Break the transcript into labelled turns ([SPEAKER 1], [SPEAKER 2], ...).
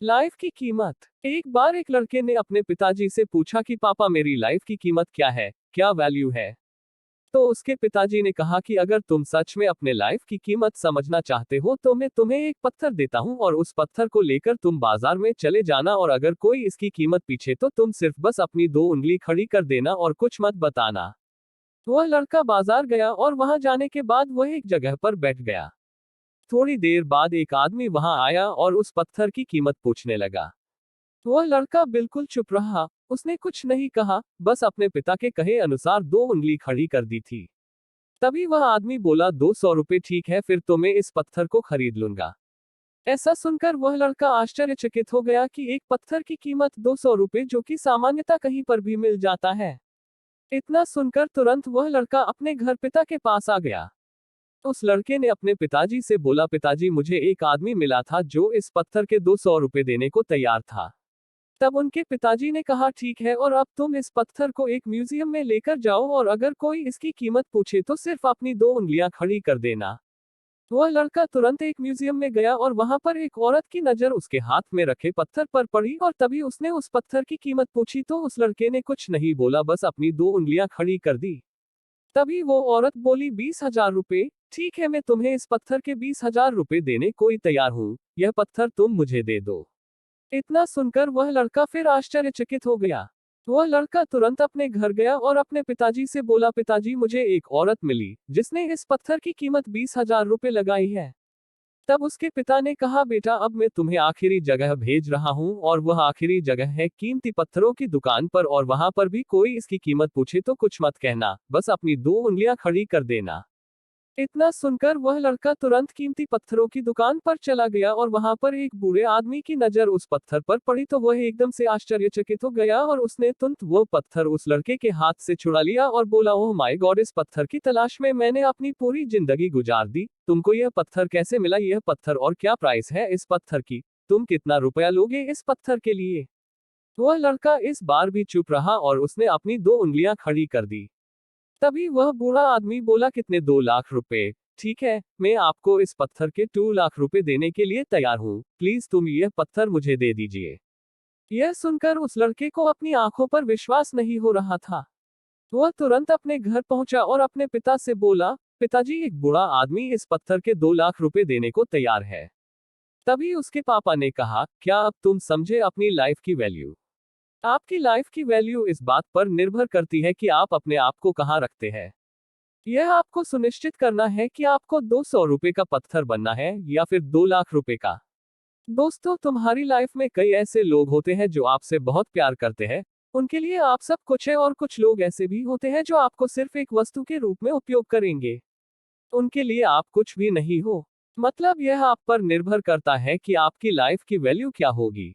[SPEAKER 1] Life की कीमत। एक बार एक लड़के ने अपने पिताजी से पूछा कि पापा मेरी लाइफ की कीमत क्या है, क्या वैल्यू है। तो उसके पिताजी ने कहा कि अगर तुम सच में अपने लाइफ की कीमत समझना चाहते हो तो मैं तुम्हें एक पत्थर देता हूं और उस पत्थर को लेकर तुम बाजार में चले जाना और अगर कोई इसकी कीमत पूछे तो तुम सिर्फ बस अपनी दो उंगली खड़ी कर देना और कुछ मत बताना। वह लड़का बाजार गया और वहां जाने के बाद वह एक जगह पर बैठ गया। थोड़ी देर बाद एक आदमी वहां आया और उस पत्थर की कीमत पूछने लगा। वह लड़का बिल्कुल चुप रहा, उसने कुछ नहीं कहा, बस अपने पिता के कहे अनुसार दो उंगली खड़ी कर दी थी। तभी वह आदमी बोला 200 रुपए ठीक है, फिर तो मैं इस पत्थर को खरीद लूंगा। ऐसा सुनकर वह लड़का आश्चर्यचकित हो गया कि एक पत्थर की कीमत 200 रुपए, जो कि सामान्यतः कहीं पर भी मिल जाता है। इतना सुनकर तुरंत वह लड़का अपने घर पिता के पास आ गया। उस लड़के ने अपने पिताजी से बोला, पिताजी मुझे एक आदमी मिला था जो इस पत्थर के 200 रुपए देने को तैयार था। तब उनके पिताजी ने कहा ठीक है, और अब तुम इस पत्थर को एक म्यूजियम में लेकर जाओ और अगर कोई इसकी कीमत पूछे तो सिर्फ अपनी दो उंगलियां खड़ी कर देना। वह लड़का तुरंत एक म्यूजियम में गया और वहां पर एक औरत की नजर उसके हाथ में रखे पत्थर पर पड़ी और तभी उसने उस पत्थर की कीमत पूछी तो उस लड़के ने कुछ नहीं बोला, बस अपनी दो उंगलियां खड़ी कर दी। तभी वो औरत बोली 20,000 रुपए, ठीक है मैं तुम्हें इस पत्थर के 20,000 रुपए देने को ही तैयार हूँ, यह पत्थर तुम मुझे दे दो। इतना सुनकर वह लड़का फिर आश्चर्यचकित हो गया। वह लड़का तुरंत अपने घर गया और अपने पिताजी से बोला, पिताजी मुझे एक औरत मिली जिसने इस पत्थर की कीमत 20,000 रुपए लगाई है। तब उसके पिता ने कहा, बेटा अब मैं तुम्हें आखिरी जगह भेज रहा हूँ और वह आखिरी जगह है कीमती पत्थरों की दुकान पर, और वहां पर भी कोई इसकी कीमत पूछे तो कुछ मत कहना, बस अपनी दो उंगलियां खड़ी कर देना। इतना सुनकर वह लड़का तुरंत कीमती पत्थरों की दुकान पर चला गया और वहां पर एक बूढ़े आदमी की नजर उस पत्थर पर पड़ी तो वह एकदम से आश्चर्यचकित हो गया और उसने तुरंत वो पत्थर उस लड़के के हाथ से छुड़ा लिया और बोला, ओह माय गॉड, इस पत्थर की तलाश में मैंने अपनी पूरी जिंदगी गुजार दी, तुमको यह पत्थर कैसे मिला, यह पत्थर और क्या प्राइस है इस पत्थर की, तुम कितना रुपया लोगे इस पत्थर के लिए। वह लड़का इस बार भी चुप रहा और उसने अपनी दो उंगलियां खड़ी कर दी। तभी वह बूढ़ा आदमी बोला, कितने, 2 लाख रुपए, ठीक है मैं आपको इस पत्थर के 2 लाख रुपए देने के लिए तैयार हूँ, प्लीज तुम यह पत्थर मुझे दे दीजिए। यह सुनकर उस लड़के को अपनी आंखों पर विश्वास नहीं हो रहा था। वह तुरंत अपने घर पहुंचा और अपने पिता से बोला, पिताजी एक बूढ़ा आदमी इस पत्थर के 2 लाख रुपए देने को तैयार है। तभी उसके पापा ने कहा, क्या अब तुम समझे अपनी लाइफ की वैल्यू। आपकी लाइफ की वैल्यू इस बात पर निर्भर करती है कि आप अपने आप को कहाँ रखते हैं। यह आपको सुनिश्चित करना है कि आपको 200 रुपए का पत्थर बनना है या फिर 2 लाख रुपए का। दोस्तों, तुम्हारी लाइफ में कई ऐसे लोग होते हैं जो आपसे बहुत प्यार करते हैं। उनके लिए आप सब कुछ है और कुछ लोग ऐसे भी होते हैं जो आपको सिर्फ एक वस्तु के रूप में उपयोग करेंगे। उनके लिए आप कुछ भी नहीं हो। मतलब यह आप पर निर्भर करता है कि आपकी लाइफ की वैल्यू क्या होगी।